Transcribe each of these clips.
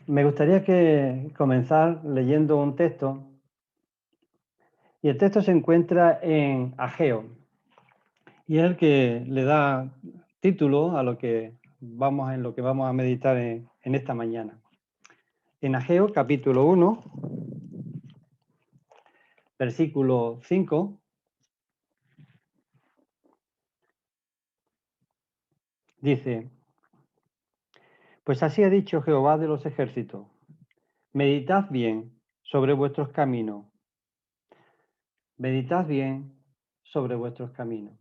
Me gustaría comenzar leyendo un texto, y el texto se encuentra en Ageo, y es el que le da título a lo que vamos a meditar en esta mañana. En Ageo, capítulo 1, versículo 5, dice: Pues así ha dicho Jehová de los ejércitos, meditad bien sobre vuestros caminos, meditad bien sobre vuestros caminos.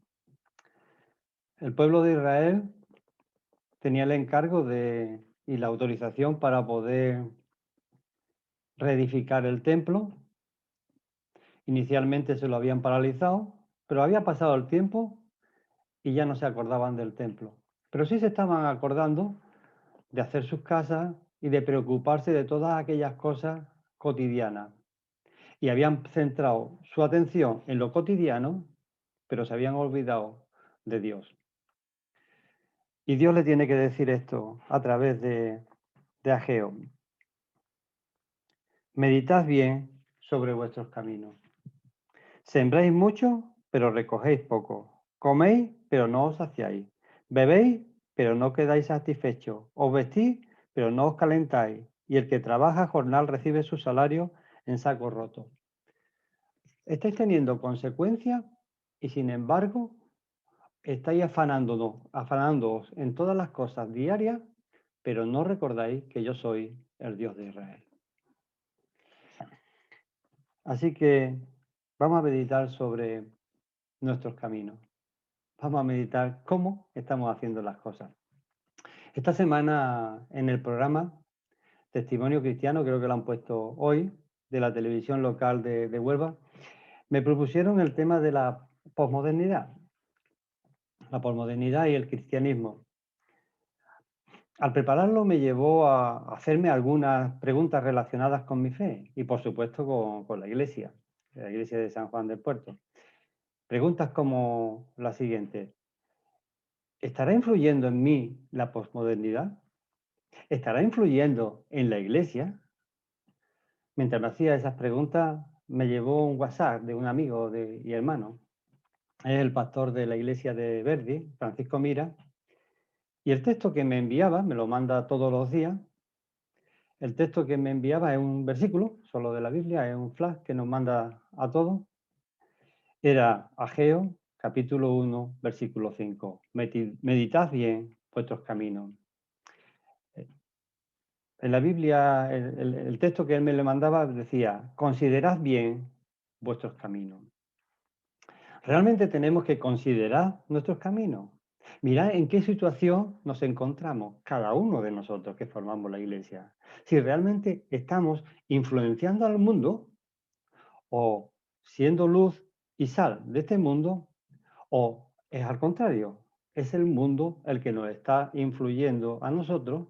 El pueblo de Israel tenía el encargo y la autorización para poder reedificar el templo. Inicialmente se lo habían paralizado, pero había pasado el tiempo y ya no se acordaban del templo. Pero sí se estaban acordando de hacer sus casas y de preocuparse de todas aquellas cosas cotidianas. Y habían centrado su atención en lo cotidiano, pero se habían olvidado de Dios. Y Dios le tiene que decir esto a través de Ageo: meditad bien sobre vuestros caminos. Sembráis mucho, pero recogéis poco. Coméis, pero no os saciáis. Bebéis, pero no quedáis satisfechos. Os vestís, pero no os calentáis. Y el que trabaja jornal recibe su salario en saco roto. Estáis teniendo consecuencias y, sin embargo, estáis afanándoos en todas las cosas diarias, pero no recordáis que yo soy el Dios de Israel. Así que vamos a meditar sobre nuestros caminos. Vamos a meditar cómo estamos haciendo las cosas. Esta semana en el programa Testimonio Cristiano, creo que lo han puesto hoy, de la televisión local de Huelva, me propusieron el tema de la posmodernidad y el cristianismo. Al prepararlo me llevó a hacerme algunas preguntas relacionadas con mi fe y, por supuesto, con la iglesia de San Juan del Puerto. Preguntas como la siguiente: ¿estará influyendo en mí la posmodernidad? ¿Estará influyendo en la iglesia? Mientras me hacía esas preguntas, me llevó un WhatsApp de un amigo y hermano. Es el pastor de la iglesia de Verdi, Francisco Mira, y el texto que me enviaba, me lo manda todos los días. El texto que me enviaba es un versículo, solo de la Biblia, es un flash que nos manda a todos. Era Ageo, capítulo 1, versículo 5. Meditad bien vuestros caminos. En la Biblia, el texto que él me le mandaba decía: considerad bien vuestros caminos. Realmente tenemos que considerar nuestros caminos. Mirad en qué situación nos encontramos cada uno de nosotros que formamos la iglesia. Si realmente estamos influenciando al mundo, o siendo luz y sal de este mundo, o es al contrario, es el mundo el que nos está influyendo a nosotros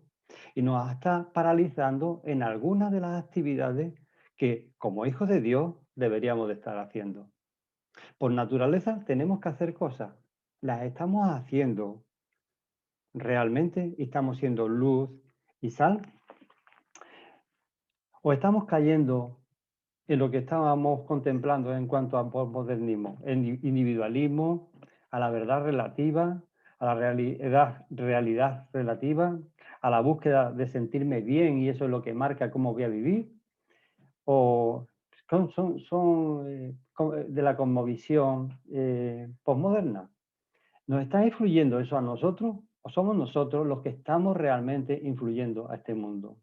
y nos está paralizando en algunas de las actividades que, como hijos de Dios, deberíamos de estar haciendo. Por naturaleza tenemos que hacer cosas. ¿Las estamos haciendo realmente? ¿Estamos siendo luz y sal? ¿O estamos cayendo en lo que estábamos contemplando en cuanto a posmodernismo, el individualismo, a la verdad relativa, a la realidad relativa, a la búsqueda de sentirme bien y eso es lo que marca cómo voy a vivir? ¿O son de la cosmovisión posmoderna? ¿Nos está influyendo eso a nosotros o somos nosotros los que estamos realmente influyendo a este mundo?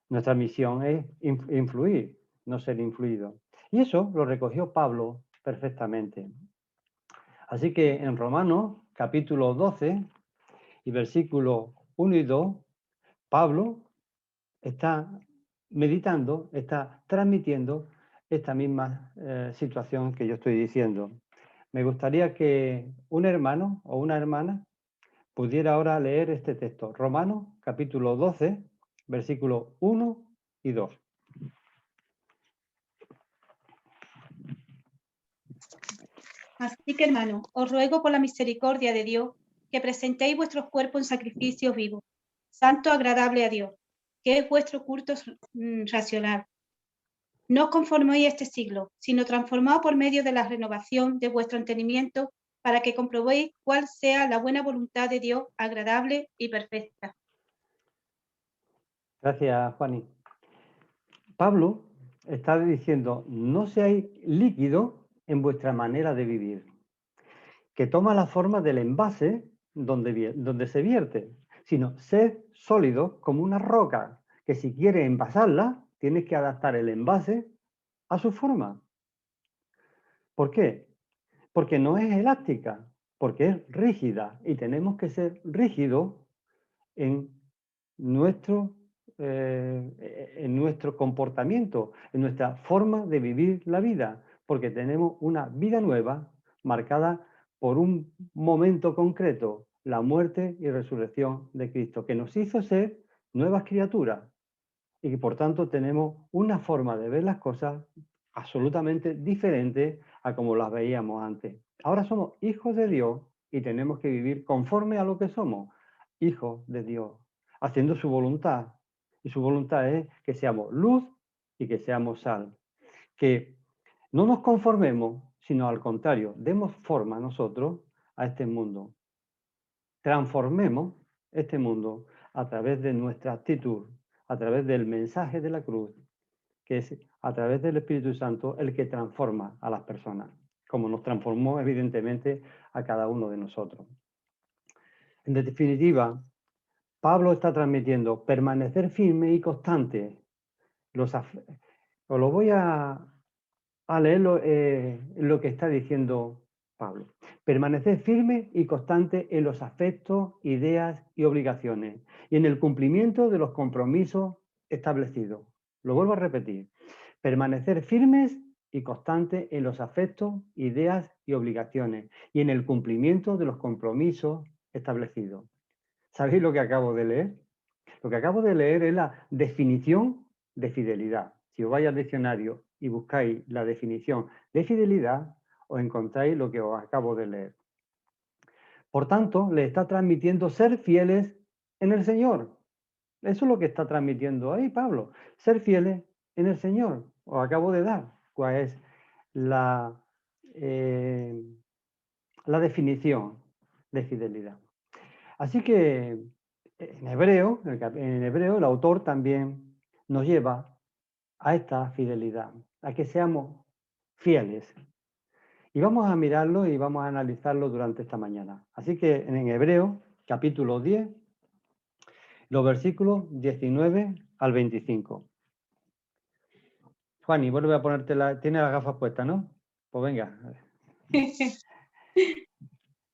Nuestra misión es influir, no ser influido. Y eso lo recogió Pablo perfectamente. Así que en Romanos, capítulo 12 y versículos 1 y 2, Pablo está meditando, está transmitiendo esta misma situación que yo estoy diciendo. Me gustaría que un hermano o una hermana pudiera ahora leer este texto. Romanos, capítulo 12, versículos 1 y 2. Así que, hermano, os ruego por la misericordia de Dios que presentéis vuestros cuerpos en sacrificio vivo, santo, agradable a Dios, que es vuestro culto racional. No os conforméis a este siglo, sino transformaos por medio de la renovación de vuestro entendimiento para que comprobéis cuál sea la buena voluntad de Dios, agradable y perfecta. Gracias, Juani. Pablo está diciendo, no seáis líquidos en vuestra manera de vivir, que toma la forma del envase donde se vierte, sino sed sólidos como una roca, que si quieres envasarla, tienes que adaptar el envase a su forma. ¿Por qué? Porque no es elástica, porque es rígida y tenemos que ser rígidos en nuestro comportamiento, en nuestra forma de vivir la vida, porque tenemos una vida nueva marcada por un momento concreto, la muerte y resurrección de Cristo, que nos hizo ser nuevas criaturas y que por tanto tenemos una forma de ver las cosas absolutamente diferente a como las veíamos antes. Ahora somos hijos de Dios y tenemos que vivir conforme a lo que somos, hijos de Dios, haciendo su voluntad. Y su voluntad es que seamos luz y que seamos sal. Que no nos conformemos, sino al contrario, demos forma nosotros a este mundo. Transformemos este mundo a través de nuestra actitud, a través del mensaje de la cruz, que es a través del Espíritu Santo el que transforma a las personas, como nos transformó evidentemente a cada uno de nosotros. En definitiva, Pablo está transmitiendo permanecer firme y constante. Os lo voy a leer lo que está diciendo Pablo. Permanecer firme y constante en los afectos, ideas y obligaciones y en el cumplimiento de los compromisos establecidos. Lo vuelvo a repetir. Permanecer firmes y constantes en los afectos, ideas y obligaciones y en el cumplimiento de los compromisos establecidos. ¿Sabéis lo que acabo de leer? Lo que acabo de leer es la definición de fidelidad. Si os vais al diccionario y buscáis la definición de fidelidad, os encontráis lo que os acabo de leer. Por tanto, le está transmitiendo ser fieles en el Señor. Eso es lo que está transmitiendo ahí Pablo. Ser fieles en el Señor. Os acabo de dar cuál es la definición de fidelidad. Así que en hebreo el autor también nos lleva a esta fidelidad, a que seamos fieles. Y vamos a mirarlo y vamos a analizarlo durante esta mañana. Así que en Hebreo, capítulo 10, los versículos 19 al 25. Juani, vuelve a ponerte tiene las gafas puestas, ¿no? Pues venga.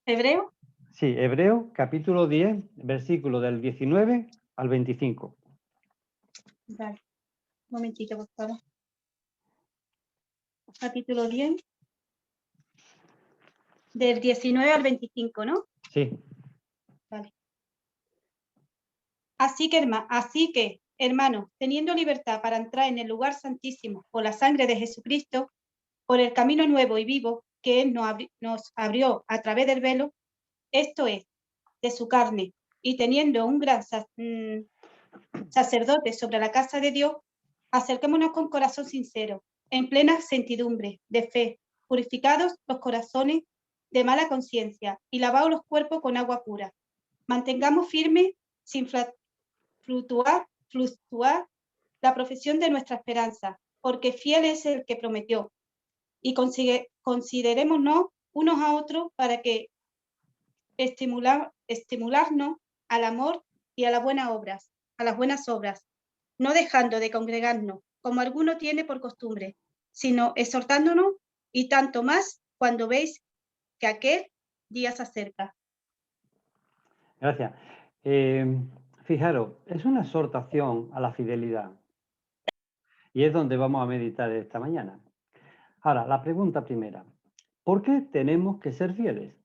¿Hebreo? Sí, Hebreo, capítulo 10, versículo del 19 al 25. Vale. Un momentito, por favor. Capítulo 10. Del 19 al 25, ¿no? Sí. Vale. Así que, hermanos, teniendo libertad para entrar en el lugar santísimo por la sangre de Jesucristo, por el camino nuevo y vivo que Él nos abrió a través del velo, esto es, de su carne, y teniendo un gran sacerdote sobre la casa de Dios, acerquémonos con corazón sincero, en plena sentidumbre de fe, purificados los corazones de mala conciencia y lavados los cuerpos con agua pura. Mantengamos firme, sin fluctuar la profesión de nuestra esperanza, porque fiel es el que prometió. Y considerémonos unos a otros para que estimularnos al amor y a las buenas obras, no dejando de congregarnos, como alguno tiene por costumbre, sino exhortándonos, y tanto más cuando veis que aquel día se acerca. Gracias. Fijaros, es una exhortación a la fidelidad. Y es donde vamos a meditar esta mañana. Ahora, la pregunta primera. ¿Por qué tenemos que ser fieles?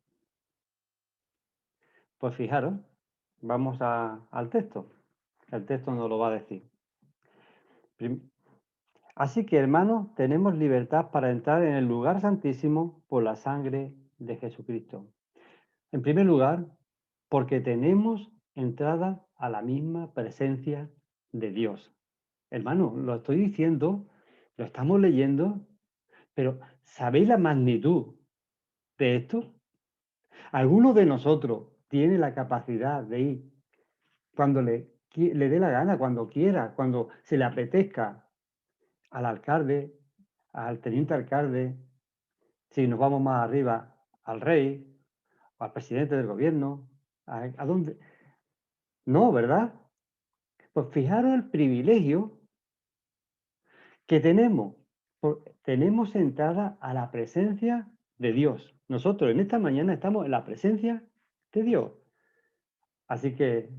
Pues fijaros, vamos al texto. El texto nos lo va a decir. Así que, hermanos, tenemos libertad para entrar en el lugar santísimo por la sangre de Jesucristo. En primer lugar, porque tenemos entrada a la misma presencia de Dios. Hermano, lo estoy diciendo, lo estamos leyendo, pero ¿sabéis la magnitud de esto? ¿Alguno de nosotros tiene la capacidad de ir cuando le dé la gana, cuando quiera, cuando se le apetezca al alcalde, al teniente alcalde, si nos vamos más arriba, al rey, o al presidente del gobierno? ¿A dónde? No, ¿verdad? Pues fijaros el privilegio que tenemos. Tenemos entrada a la presencia de Dios. Nosotros en esta mañana estamos en la presencia de Dios. Así que,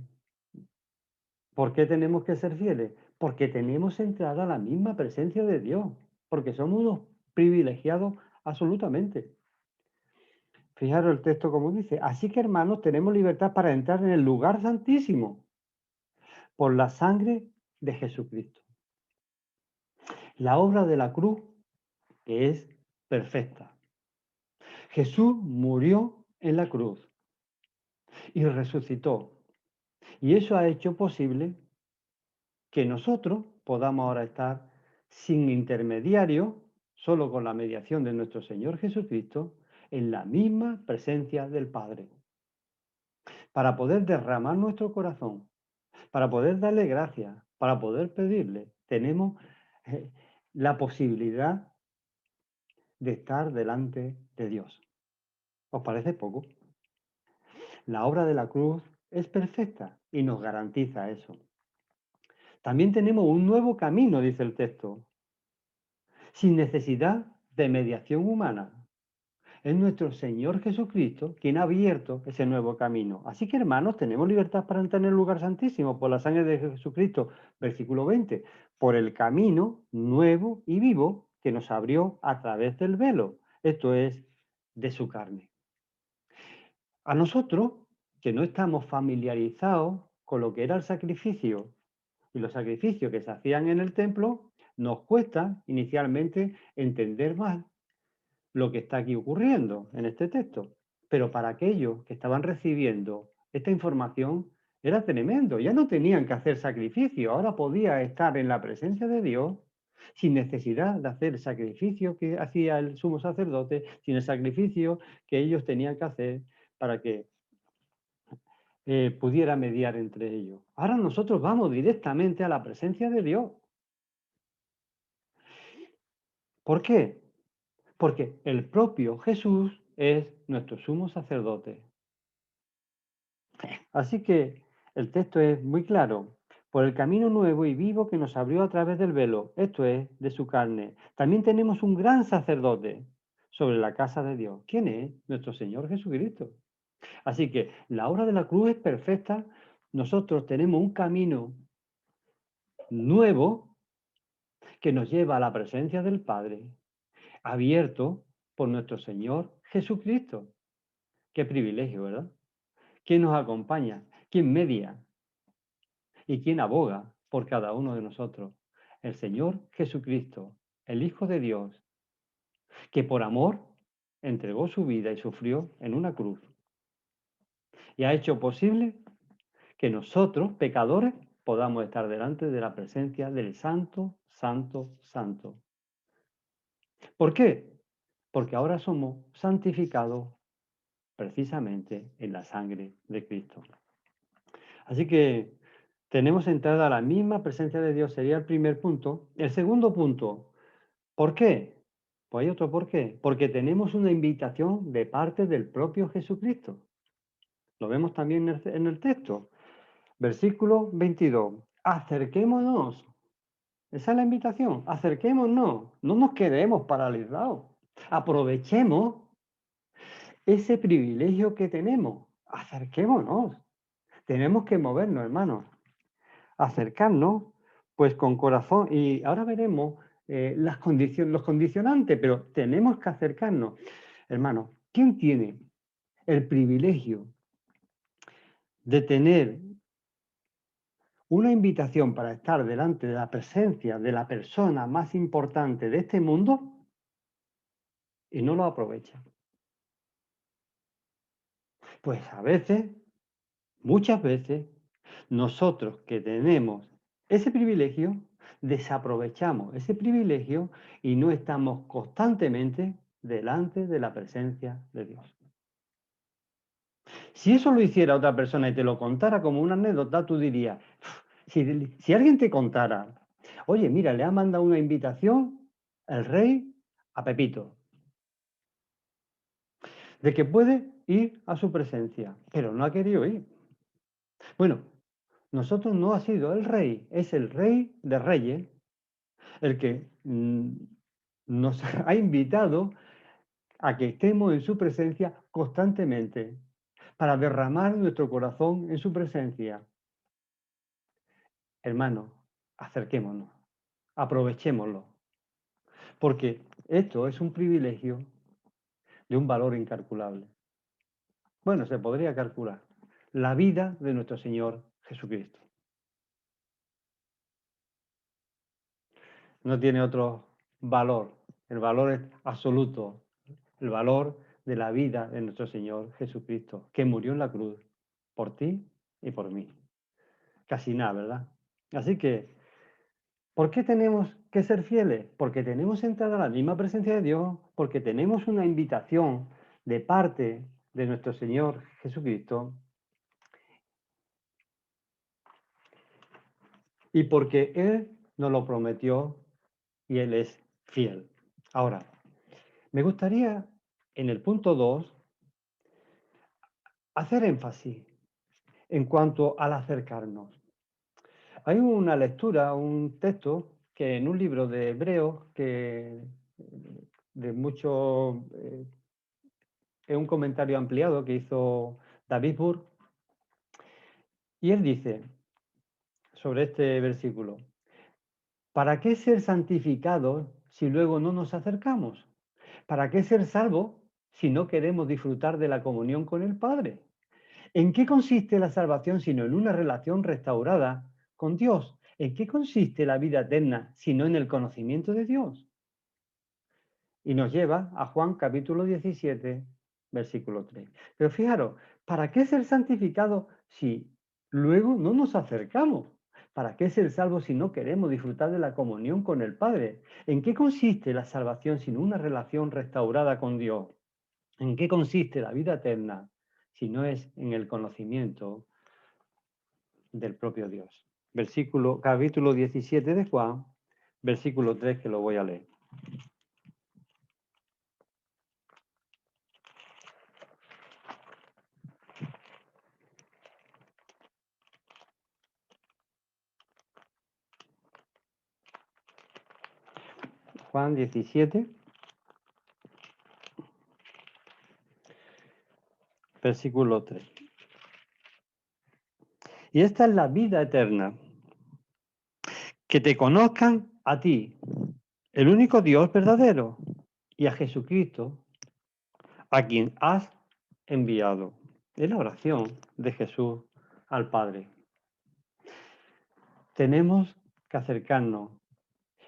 ¿por qué tenemos que ser fieles? Porque tenemos entrada a la misma presencia de Dios. Porque somos unos privilegiados absolutamente. Fijaros el texto como dice. Así que, hermanos, tenemos libertad para entrar en el lugar santísimo por la sangre de Jesucristo. La obra de la cruz es perfecta. Jesús murió en la cruz y resucitó. Y eso ha hecho posible que nosotros podamos ahora estar sin intermediario, solo con la mediación de nuestro Señor Jesucristo, en la misma presencia del Padre, para poder derramar nuestro corazón, para poder darle gracias, para poder pedirle. Tenemos la posibilidad de estar delante de Dios. ¿Os parece poco? La obra de la cruz es perfecta y nos garantiza eso. También tenemos un nuevo camino, dice el texto, sin necesidad de mediación humana. Es nuestro Señor Jesucristo quien ha abierto ese nuevo camino. Así que, hermanos, tenemos libertad para entrar en el lugar santísimo por la sangre de Jesucristo, versículo 20, por el camino nuevo y vivo que nos abrió a través del velo, esto es, de su carne. A nosotros, que no estamos familiarizados con lo que era el sacrificio y los sacrificios que se hacían en el templo, nos cuesta inicialmente entender más lo que está aquí ocurriendo en este texto. Pero para aquellos que estaban recibiendo esta información era tremendo. Ya no tenían que hacer sacrificio, ahora podía estar en la presencia de Dios sin necesidad de hacer el sacrificio que hacía el sumo sacerdote, sin el sacrificio que ellos tenían que hacer para que pudiera mediar entre ellos. Ahora nosotros vamos directamente a la presencia de Dios. ¿Por qué? Porque el propio Jesús es nuestro sumo sacerdote. Así que el texto es muy claro. Por el camino nuevo y vivo que nos abrió a través del velo, esto es, de su carne. También tenemos un gran sacerdote sobre la casa de Dios. ¿Quién es? Nuestro Señor Jesucristo. Así que la obra de la cruz es perfecta. Nosotros tenemos un camino nuevo que nos lleva a la presencia del Padre, abierto por nuestro Señor Jesucristo. Qué privilegio, ¿verdad? ¿Quién nos acompaña? ¿Quién media? ¿Y quién aboga por cada uno de nosotros? El Señor Jesucristo, el Hijo de Dios, que por amor entregó su vida y sufrió en una cruz. Y ha hecho posible que nosotros, pecadores, podamos estar delante de la presencia del Santo, Santo, Santo. ¿Por qué? Porque ahora somos santificados precisamente en la sangre de Cristo. Así que tenemos entrada a la misma presencia de Dios, sería el primer punto. El segundo punto, ¿por qué? Pues hay otro por qué. Porque tenemos una invitación de parte del propio Jesucristo. Lo vemos también en el texto. Versículo 22. Acerquémonos. Esa es la invitación. Acerquémonos. No nos quedemos paralizados. Aprovechemos ese privilegio que tenemos. Acerquémonos. Tenemos que movernos, hermanos. Acercarnos, pues con corazón. Y ahora veremos los condicionantes, pero tenemos que acercarnos. Hermanos, ¿quién tiene el privilegio de tener una invitación para estar delante de la presencia de la persona más importante de este mundo y no lo aprovecha? Pues a veces Muchas veces nosotros que tenemos ese privilegio, desaprovechamos ese privilegio y no estamos constantemente delante de la presencia de Dios. Si eso lo hiciera otra persona y te lo contara como una anécdota, tú dirías, si alguien te contara, oye, mira, le ha mandado una invitación el rey a Pepito, de que puede ir a su presencia, pero no ha querido ir. Bueno, nosotros no ha sido el rey, es el rey de reyes el que nos ha invitado a que estemos en su presencia constantemente, para derramar nuestro corazón en su presencia. Hermanos, acerquémonos, aprovechémoslo, porque esto es un privilegio de un valor incalculable. Bueno, se podría calcular. La vida de nuestro Señor Jesucristo. No tiene otro valor. El valor es absoluto. El valor de la vida de nuestro Señor Jesucristo, que murió en la cruz por ti y por mí. Casi nada, ¿verdad? Así que, ¿por qué tenemos que ser fieles? Porque tenemos entrada a la misma presencia de Dios, porque tenemos una invitación de parte de nuestro Señor Jesucristo y porque Él nos lo prometió y Él es fiel. Ahora, me gustaría en el punto 2 hacer énfasis en cuanto al acercarnos. Hay una lectura, un texto que en un libro de Hebreos que de mucho es un comentario ampliado que hizo David Burr y él dice sobre este versículo: ¿para qué ser santificados si luego no nos acercamos? ¿Para qué ser salvos si no queremos disfrutar de la comunión con el Padre? ¿En qué consiste la salvación sino en una relación restaurada con Dios? ¿En qué consiste la vida eterna sino en el conocimiento de Dios? Y nos lleva a Juan capítulo 17, versículo 3. Pero fijaros, ¿para qué ser santificado si luego no nos acercamos? ¿Para qué ser salvos si no queremos disfrutar de la comunión con el Padre? ¿En qué consiste la salvación sino una relación restaurada con Dios? ¿En qué consiste la vida eterna si no es en el conocimiento del propio Dios? Capítulo 17 de Juan, versículo 3, que lo voy a leer. Juan 17, versículo 3. Y esta es la vida eterna, que te conozcan a ti, el único Dios verdadero, y a Jesucristo, a quien has enviado. Es la oración de Jesús al Padre. Tenemos que acercarnos,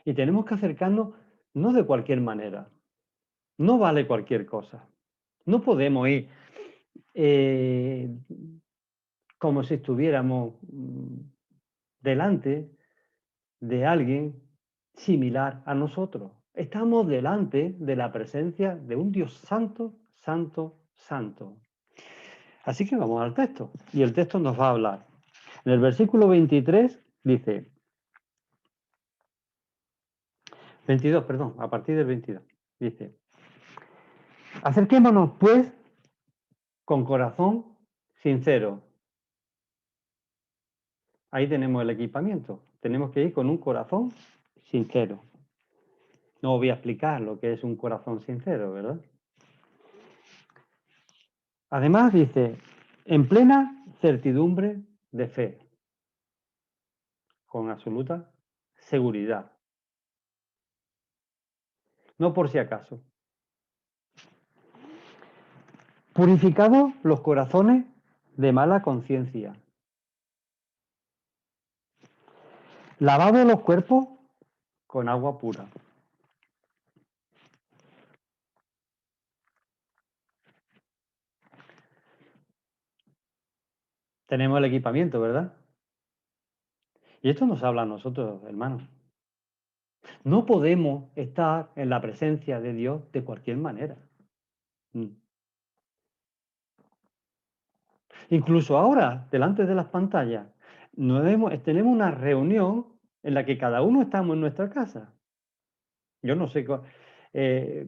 y tenemos que acercarnos no de cualquier manera. No vale cualquier cosa. No podemos ir como si estuviéramos delante de alguien similar a nosotros. Estamos delante de la presencia de un Dios santo, santo, santo. Así que vamos al texto. Y el texto nos va a hablar. En el versículo 23 dice, 22, perdón, a partir del 22, dice, acerquémonos pues con corazón sincero. Ahí tenemos el equipamiento. Tenemos que ir con un corazón sincero. No voy a explicar lo que es un corazón sincero, ¿verdad? Además dice, en plena certidumbre de fe, con absoluta seguridad. No por si acaso. Purificados los corazones de mala conciencia. Lavados los cuerpos con agua pura. Tenemos el equipamiento, ¿verdad? Y esto nos habla a nosotros, hermanos. No podemos estar en la presencia de Dios de cualquier manera. Mm. Incluso ahora, delante de las pantallas, tenemos una reunión en la que cada uno estamos en nuestra casa. Yo no sé, eh,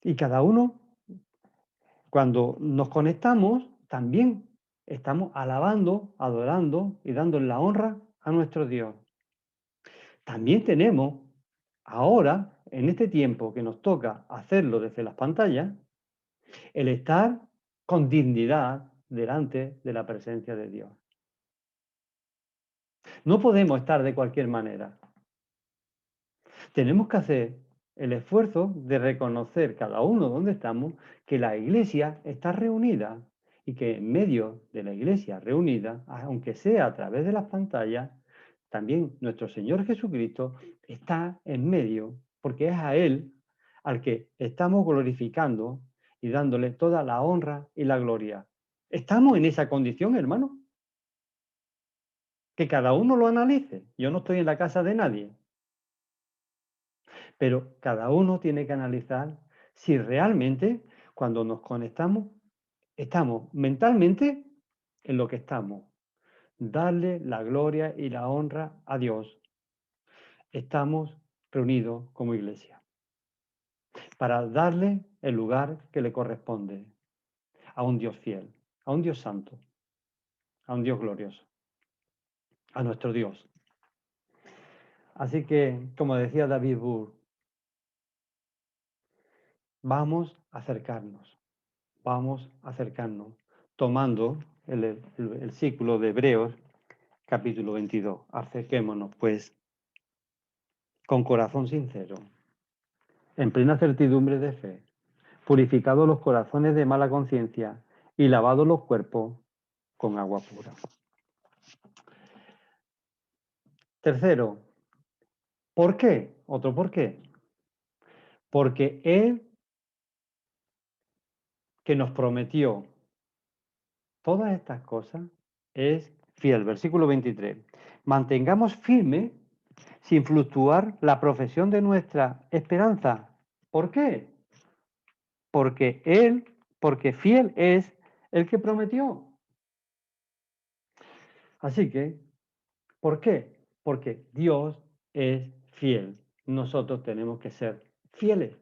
y cada uno, cuando nos conectamos, también estamos alabando, adorando y dando la honra a nuestro Dios. También tenemos ahora, en este tiempo que nos toca hacerlo desde las pantallas, el estar con dignidad delante de la presencia de Dios. No podemos estar de cualquier manera. Tenemos que hacer el esfuerzo de reconocer cada uno donde estamos, que la iglesia está reunida y que en medio de la iglesia reunida, aunque sea a través de las pantallas, también nuestro Señor Jesucristo está en medio, porque es a Él al que estamos glorificando y dándole toda la honra y la gloria. ¿Estamos en esa condición, hermano? Que cada uno lo analice. Yo no estoy en la casa de nadie. Pero cada uno tiene que analizar si realmente cuando nos conectamos estamos mentalmente en lo que estamos. Darle la gloria y la honra a Dios. Estamos reunidos como iglesia para darle el lugar que le corresponde a un Dios fiel, a un Dios santo, a un Dios glorioso, a nuestro Dios. Así que, como decía David Burr, vamos a acercarnos, tomando el ciclo de Hebreos, capítulo 22. Acerquémonos, pues, con corazón sincero, en plena certidumbre de fe, purificados los corazones de mala conciencia y lavados los cuerpos con agua pura. Tercero, ¿por qué? Otro por qué. Porque Él que nos prometió todas estas cosas es fiel. Versículo 23. Mantengamos firme sin fluctuar la profesión de nuestra esperanza. ¿Por qué? Porque fiel es el que prometió. Así que, ¿por qué? Porque Dios es fiel. Nosotros tenemos que ser fieles.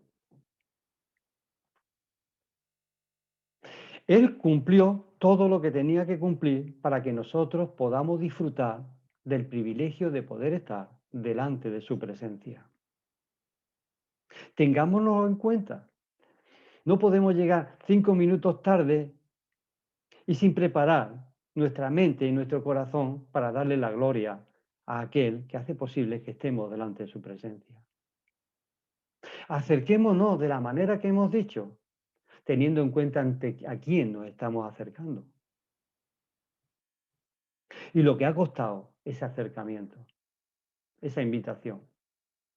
Él cumplió todo lo que tenía que cumplir para que nosotros podamos disfrutar del privilegio de poder estar delante de su presencia. Tengámonos en cuenta. No podemos llegar 5 minutos tarde y sin preparar nuestra mente y nuestro corazón para darle la gloria a aquel que hace posible que estemos delante de su presencia. Acerquémonos de la manera que hemos dicho, teniendo en cuenta a quién nos estamos acercando. Y lo que ha costado ese acercamiento, esa invitación,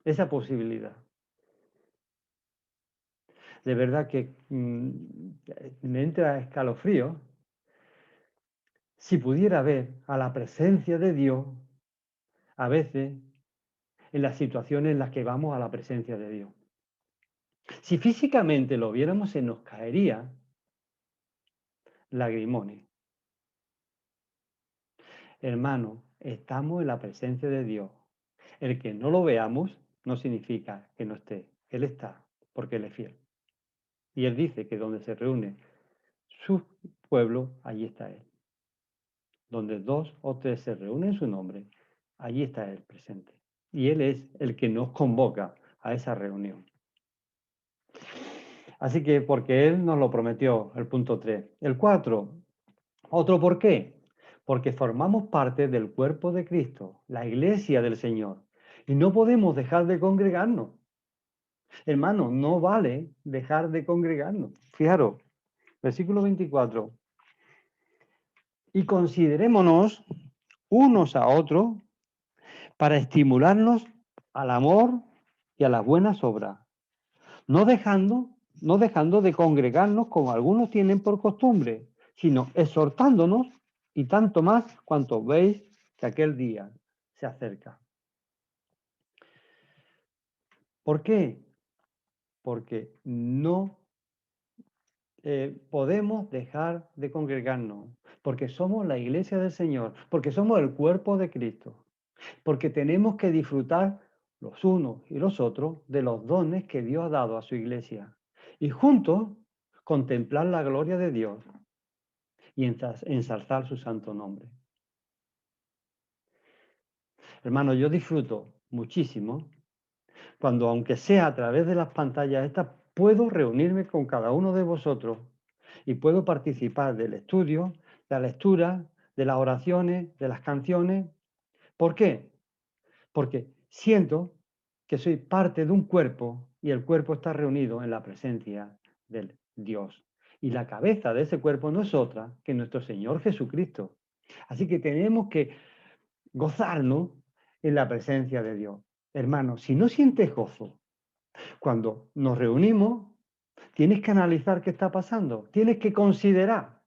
esa posibilidad. De verdad que me entra escalofrío si pudiera ver a la presencia de Dios a veces en las situaciones en las que vamos a la presencia de Dios. Si físicamente lo viéramos, se nos caería lagrimones. Hermano, estamos en la presencia de Dios. El que no lo veamos no significa que no esté. Él está, porque Él es fiel. Y Él dice que donde se reúne su pueblo, allí está Él. Donde 2 o 3 se reúnen en su nombre, allí está Él presente. Y Él es el que nos convoca a esa reunión. Así que porque Él nos lo prometió, el punto 3. El 4, otro por qué. Porque formamos parte del cuerpo de Cristo, la iglesia del Señor. Y no podemos dejar de congregarnos. Hermanos, no vale dejar de congregarnos. Fijaros, versículo 24. Y considerémonos unos a otros para estimularnos al amor y a las buenas obras, no dejando de congregarnos como algunos tienen por costumbre, sino exhortándonos y tanto más cuanto veis que aquel día se acerca. ¿Por qué? Porque no podemos dejar de congregarnos, porque somos la iglesia del Señor, porque somos el cuerpo de Cristo, porque tenemos que disfrutar los unos y los otros de los dones que Dios ha dado a su iglesia y juntos contemplar la gloria de Dios y ensalzar su santo nombre. Hermano, yo disfruto muchísimo cuando, aunque sea a través de las pantallas estas, puedo reunirme con cada uno de vosotros y puedo participar del estudio, de la lectura, de las oraciones, de las canciones. ¿Por qué? Porque siento que soy parte de un cuerpo y el cuerpo está reunido en la presencia del Dios. Y la cabeza de ese cuerpo no es otra que nuestro Señor Jesucristo. Así que tenemos que gozarnos en la presencia de Dios. Hermano, si no sientes gozo cuando nos reunimos, tienes que analizar qué está pasando. Tienes que considerar,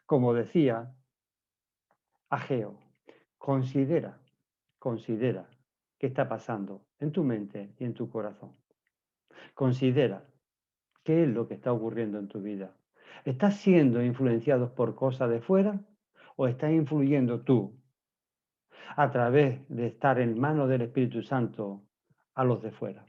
como decía Ageo, considera qué está pasando en tu mente y en tu corazón. Considera qué es lo que está ocurriendo en tu vida. ¿Estás siendo influenciado por cosas de fuera o estás influyendo tú a través de estar en manos del Espíritu Santo a los de fuera?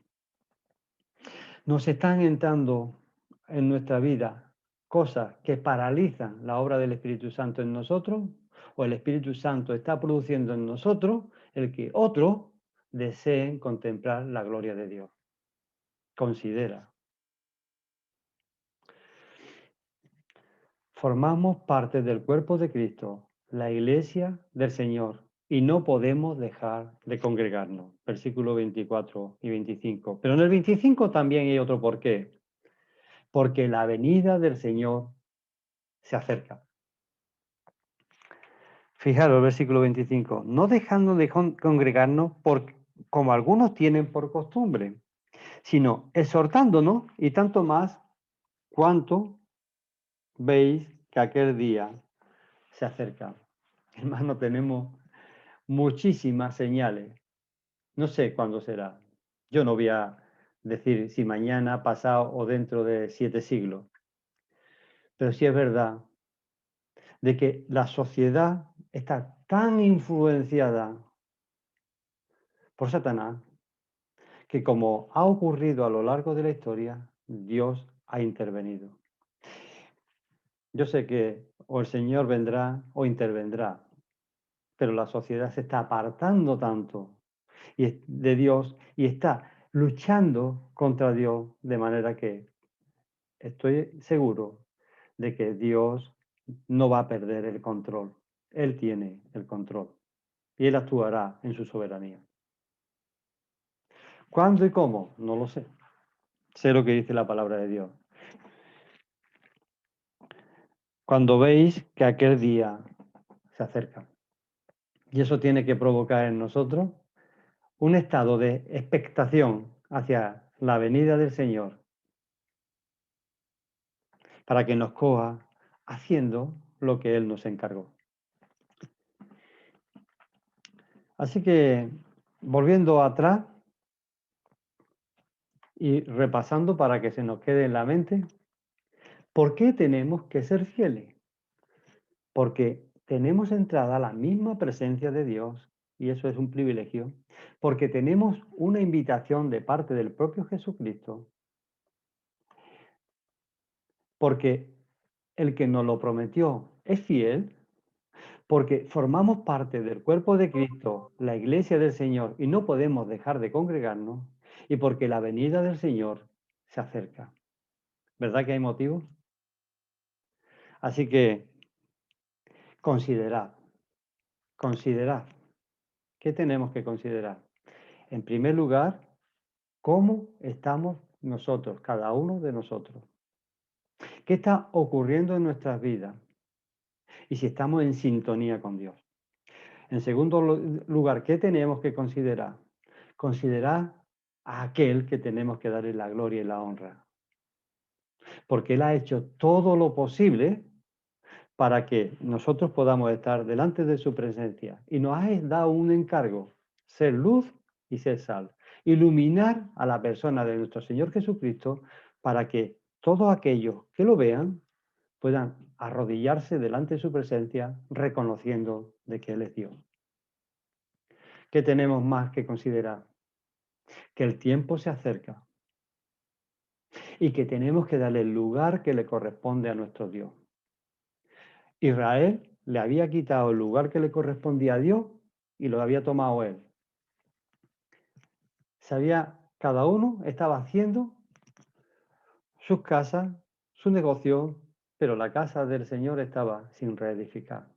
Nos están entrando en nuestra vida cosas que paralizan la obra del Espíritu Santo en nosotros, o el Espíritu Santo está produciendo en nosotros el que otros deseen contemplar la gloria de Dios. Considera. Formamos parte del cuerpo de Cristo, la iglesia del Señor, y no podemos dejar de congregarnos. Versículos 24 y 25. Pero en el 25 también hay otro porqué. Porque la venida del Señor se acerca. Fijaros, versículo 25. No dejando de congregarnos como algunos tienen por costumbre, sino exhortándonos y tanto más cuanto veis que aquel día se acerca. Hermano, tenemos muchísimas señales. No sé cuándo será. Yo no voy a decir si mañana, pasado o dentro de 7 siglos. Pero sí es verdad de que la sociedad está tan influenciada por Satanás que, como ha ocurrido a lo largo de la historia, Dios ha intervenido. Yo sé que o el Señor vendrá o intervendrá, pero la sociedad se está apartando tanto de Dios y está luchando contra Dios, de manera que estoy seguro de que Dios no va a perder el control. Él tiene el control y Él actuará en su soberanía. ¿Cuándo y cómo? No lo sé. Sé lo que dice la palabra de Dios. Cuando veis que aquel día se acerca. Y eso tiene que provocar en nosotros un estado de expectación hacia la venida del Señor, para que nos coja haciendo lo que Él nos encargó. Así que, volviendo atrás y repasando para que se nos quede en la mente, ¿por qué tenemos que ser fieles? Porque tenemos entrada a la misma presencia de Dios, y eso es un privilegio, porque tenemos una invitación de parte del propio Jesucristo, porque el que nos lo prometió es fiel, porque formamos parte del cuerpo de Cristo, la iglesia del Señor, y no podemos dejar de congregarnos, y porque la venida del Señor se acerca. ¿Verdad que hay motivos? Así que considerad. ¿Qué tenemos que considerar? En primer lugar, ¿cómo estamos nosotros, cada uno de nosotros? ¿Qué está ocurriendo en nuestras vidas? Y si estamos en sintonía con Dios. En segundo lugar, ¿qué tenemos que considerar? Considerar a aquel que tenemos que darle la gloria y la honra. Porque Él ha hecho todo lo posible para que nosotros podamos estar delante de su presencia. Y nos ha dado un encargo, ser luz y ser sal. Iluminar a la persona de nuestro Señor Jesucristo para que todos aquellos que lo vean puedan arrodillarse delante de su presencia reconociendo de que Él es Dios. ¿Qué tenemos más que considerar? Que el tiempo se acerca y que tenemos que darle el lugar que le corresponde a nuestro Dios. Israel le había quitado el lugar que le correspondía a Dios y lo había tomado él. Cada uno estaba haciendo sus casas, su negocio, pero la casa del Señor estaba sin reedificar.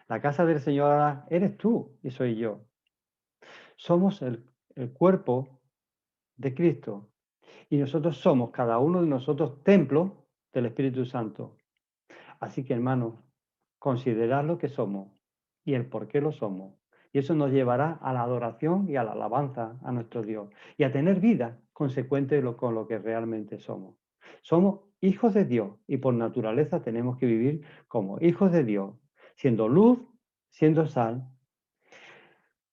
La casa del Señor ahora eres tú y soy yo. Somos el cuerpo de Cristo y nosotros somos, cada uno de nosotros, templo del Espíritu Santo. Así que, hermanos, considerad lo que somos y el por qué lo somos. Y eso nos llevará a la adoración y a la alabanza a nuestro Dios y a tener vida consecuente con lo que realmente somos. Somos hijos de Dios y por naturaleza tenemos que vivir como hijos de Dios, siendo luz, siendo sal,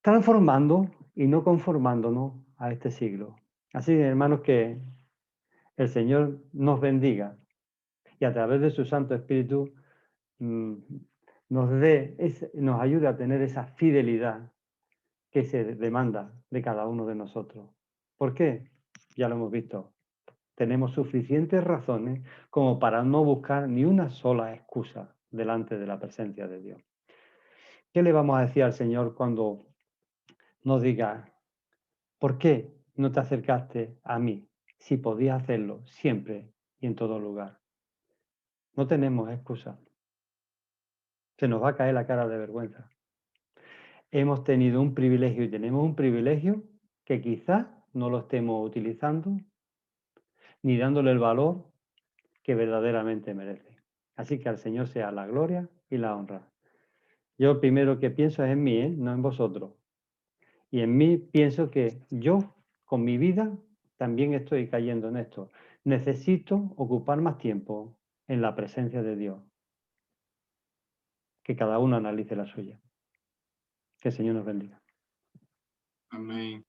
transformando y no conformándonos a este siglo. Así, hermanos, que el Señor nos bendiga y a través de su Santo Espíritu nos ayude a tener esa fidelidad que se demanda de cada uno de nosotros. ¿Por qué? Ya lo hemos visto. Tenemos suficientes razones como para no buscar ni una sola excusa delante de la presencia de Dios. ¿Qué le vamos a decir al Señor cuando nos diga, ¿por qué no te acercaste a mí si podías hacerlo siempre y en todo lugar? No tenemos excusa. Se nos va a caer la cara de vergüenza. Hemos tenido un privilegio y tenemos un privilegio que quizás no lo estemos utilizando ni dándole el valor que verdaderamente merece. Así que al Señor sea la gloria y la honra. Yo primero que pienso es en mí, no en vosotros. Y en mí pienso que yo, con mi vida, también estoy cayendo en esto. Necesito ocupar más tiempo en la presencia de Dios. Que cada uno analice la suya. Que el Señor nos bendiga. Amén.